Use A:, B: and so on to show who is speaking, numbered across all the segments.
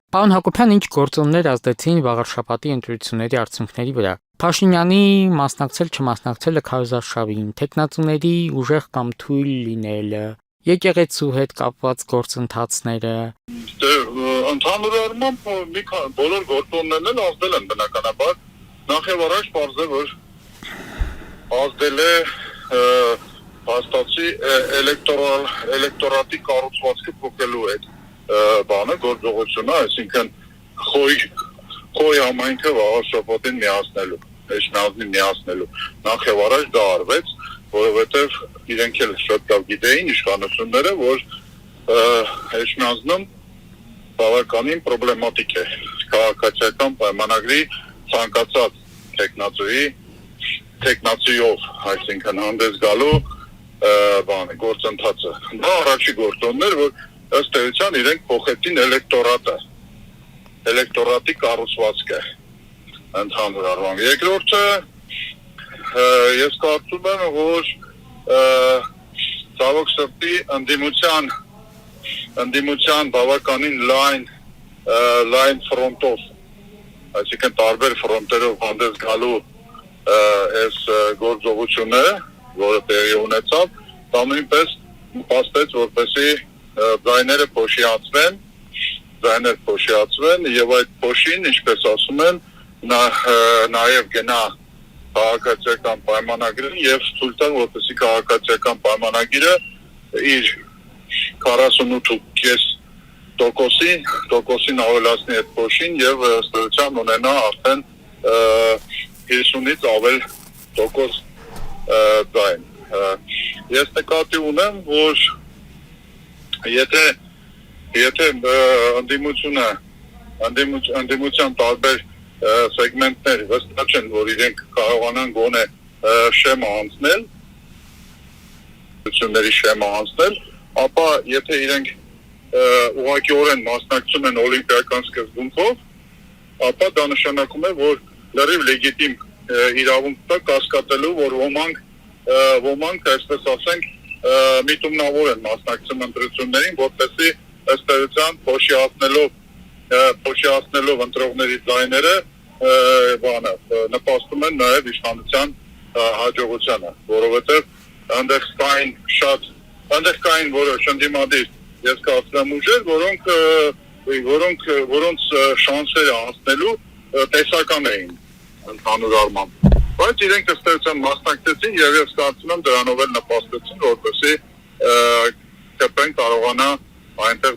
A: Պարոն Հակոբյան, ինչ գործոններ ազդեցին վաղարշաբաթի ընտրությունների արդյունքների վրա։ Փաշինյանի մասնակցել չմասնակցելը քարոզարշավին, տեխնացուների ուժեղ կամ թույլ լինելը, եկեղեցու հետ կապված գործընթացները։
B: Ընդհանուր առմամբ բոլոր գործոններն էլ ազդել են բնականաբար։ Նախ եւ առաջ պարզ է, որ ազդել է հաստատի էլեկտորատի կառուցվածքը փոխելու հետ բանը գործողությունը, այսինքն խոյ համայնքը վաղարշաբաթին միացնելու, Էջմիածնին միացնելու։ Նախ եւ առաջ դա արվեց, որովհետեւ իրենք էլ շատ լավ գիտեին իշխանությունները, որ Էջմիածնում բավականին պրոբլեմատիկ է քաղաքացիական պայմանագրի ցանկացած տեխնացիով, այսինքն հանդես գալու գործընթացը։ Դա առաջի գործոնն էր, որ ըստ էության իրենք փոխեցին էլեկտորատի կառուցվածքը ընդհանուր առմամբ։ Երկրորդը ես կարծում եմ, որ ցավոք սրտի ընդդիմության բավականին լայն ֆրոնտով, այսինքն տարբեր ֆրոնտերով հանդես գալու այս գործողությունը, որը տեղի ունեցավ, դա նույնպես նպաստեց, որպեսզի ձայները փոշիացվեն եւ այդ փոշին, ինչպես ասում են, նաեւ գնա քաղաքացիական պայմանագրին եւ ցույց տա, որպեսզի քաղաքացիական պայմանագիրը իր 48.5%-ին ավելացնի այդ փոշին եւ ըստ էության ունենա արդեն 50-ից ավել տոկոս ձայն։ Ես նկատի ունեմ, որ եթե ընդդիմության տարբեր սեգմենտներ վստահ չեն, որ իրենք կարողանան գոնե շեմը անցնել, ապա եթե իրենք ուղղակիորեն մասնակցում են օլիմպիական սկզբունքով, ապա դա նշանակում է, որ լրիվ լեգիտիմ իրավունք կա կասկածելու, որ ոմանք, այսպես ասենք, միտումնավոր են մասնակցում ընտրություններին, որպեսզի ըստ էության փոշիացնելով ընտրողների ձայները նպաստում են նաև իշխանության հաջողությանը, որովհետև այնտեղ կային որոշ ընդդիմադիր, ես կարծում եմ ուժեր, որոնց շանսերը անցնելու տեսական էին ընդհանուր առմամբ, բայց իրենք ըստ էության մասնակցեցին եւ ես կարծում եմ դրանով էլ նպաստեցին, որպեսզի ԿՊ-ն կարողանա այնտեղ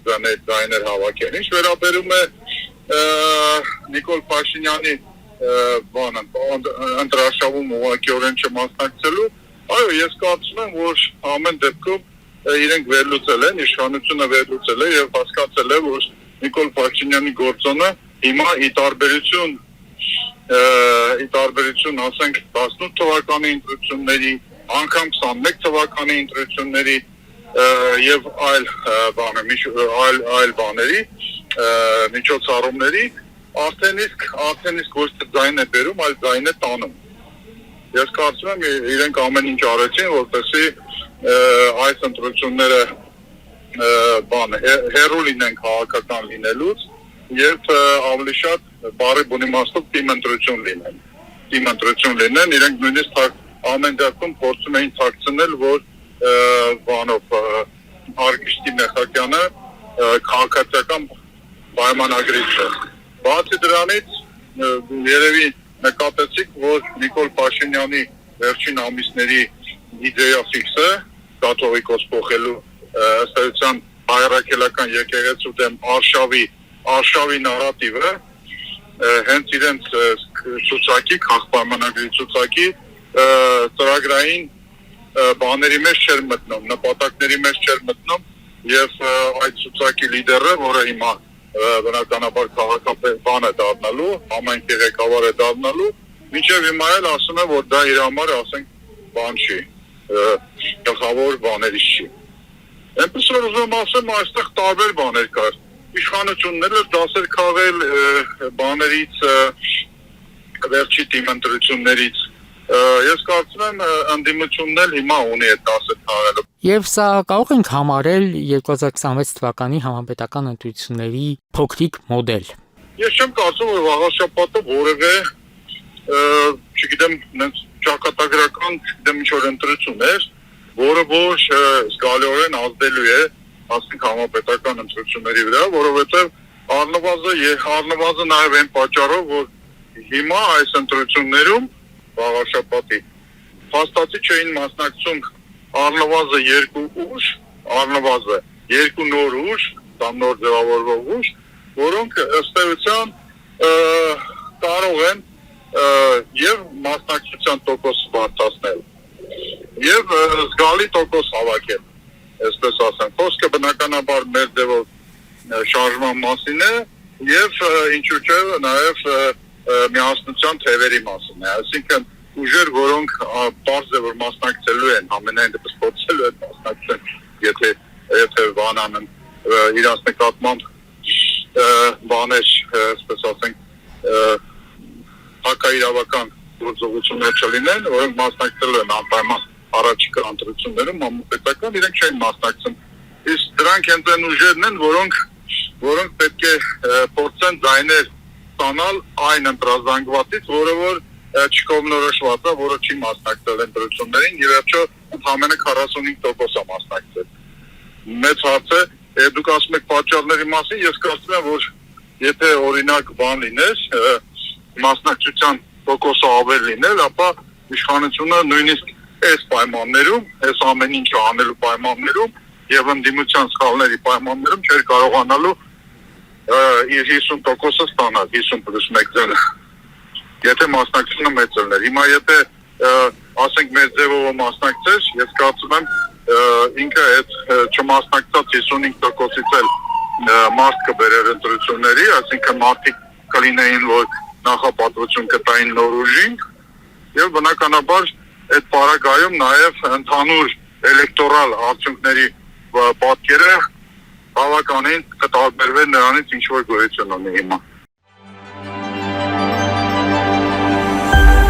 B: ձայներ հավաքել։ Ինչ վերաբերում է Նիկոլ Փաշինյանի ընտրաշավում ուղղակիորեն չմասնակցելու, այո, ես կարծում եմ, որ ամեն դեպքում իրենք վերլուծել են, իշխանությունը վերլուծել է եւ հասկացել է, որ Նիկոլ Փաշինյանի գործոնը հիմա ի տարբերություն, ասենք 18 թվականի ընտրությունների, անգամ 21 թվականի ընտրությունների եւ այլ բաների, միջոցառումների արդեն իսկ ոչ թե ձայն է բերում, այլ ձայն է տանում։ Ես կարծում եմ իրենք ամեն ինչ արեցին, որպեսզի այս ընտրությունները հեռու լինեն քաղաքական լինելուց եւ ավելի շատ բարի բունի իմաստով թիմ ընտրություն լինեն, իրենք նույնիսկ ամեն դեպքում փորձում էին թաքցնել, որ Արգիշտի Մեխակյանը քաղաքացիական պայմանագրից է։ Բացի դրանից երևի նկատեցիք, որ Նիկոլ Փաշինյանի վերջին ամիսների իդեա ֆիքսը կաթողիկոս փոխելու ըստ էության հայրաքելական եկեղեցու դեմ արշավի նարատիվը հենց իրենց ցուցակի, քաղաքապայմանագրի ցուցակի ծրագրային բաների մեջ չէր մտնում, նպատակների մեջ չէր մտնում եւ այդ ցուցակի լիդերը, որը հիմա բնականաբար քաղաքապետ է դառնալու, համայնքի ղեկավար է դառնալու, մինչեւ հիմա էլ ասում է, որ դա իր համար, ասենք, բան չի, գլխավոր բաներից չի։ Այնպես որ ուզում ասեմ, այստեղ տարբեր բաներ կար։ Իշխանությունները դասեր քաղել բաներից, վերջի թիմ ընտրություններից։ Ես կարծում եմ ընդդիմությունն էլ հիմա ունի այդ դասը քաղելը։
A: Եվ սա կարող ենք համարել 2026 թվականի համապետական ընտրությունների փոքրիկ մոդել։
B: Ես չեմ կարծում, որ վաղ շաբաթը որևէ չգիտեմ, ճակատագրական, չգիտեմ ինչ-որ ընտրություն էր, որը ոչ զգալիորեն ազդելու է ասենք համապետական ընտրությունների վրա, որովհետև առնվազն նաև այն պատճառով, որ հիմա այս ընտրություններում վաղաշաբաթի փաստացի չէին մասնակցում առնվազն երկու նոր ուժ, կամ նոր ձևավորվող ուժ, որոնք ըստ էության կարող են եւ մասնակցության տոկոսը բարձրացնել եւ զգալի տոկոս հավաքել, այսպես ասեմ։ Խոսքը բնականաբար մեր ձևով շարժման մասին է եւ ինչու՞ չէ նաեւ միասնության թևերի մասին է, այսինքն ուժեր, որոնք բարձ է որ մասնակցելու են, ամենայն դեպս փորձելու են մասնակցել, եթե բանանն իրանց նկատմամբ բաներ, այսպես ասենք, հակաիրավական գործողություններ չլինեն, որոնք մասնակցելու են անպայման առաջիկա ընտրություններում, համապետական իրենք չեն մասնակցում։ Իսկ դրանք հենց այն ուժերն են, որոնք պետք է փորձեն ձայներ ստանալ այն ընտրազանգվածից, որը որ չկողմնորոշված է, որը չի մասնակցել ընտրություններին, ի վերջո ընդամենը 45% է մասնակցել։ Մեծ հարց է, դուք ասում եք պատճառների մասին, ես կարծում եմ, որ եթե օրինակ բան լիներ, մասնակցության տոկոսը ավել լինել, ապա իշխանությունը նույնիսկ այս պայմաններում, այս ամեն ինչը անելու պայմաններում եւ ընդդիմության սխալների պայմաններում չէր կարողանալու իր 50% ստանալ, 50+1 եթե մասնակցությունը մեծ լիներ։ Հիմա եթե ասենք մեր ձևով մասնակցես, ես կարծում եմ ինքը այդ չմասնակցած 55%-ից էլ մարդ կբերեր ընտրությունների, այսինքն մարդիկ կլինեին, որ նախապատվություն կտային նոր ուժին եւ բնականաբար այդ պարագայում նաեւ ընդհանուր էլեկտորալ արդյունքների պատկերը բավականին կտարբերվեն նրանից ինչ որ գոյություն ունի հիմա։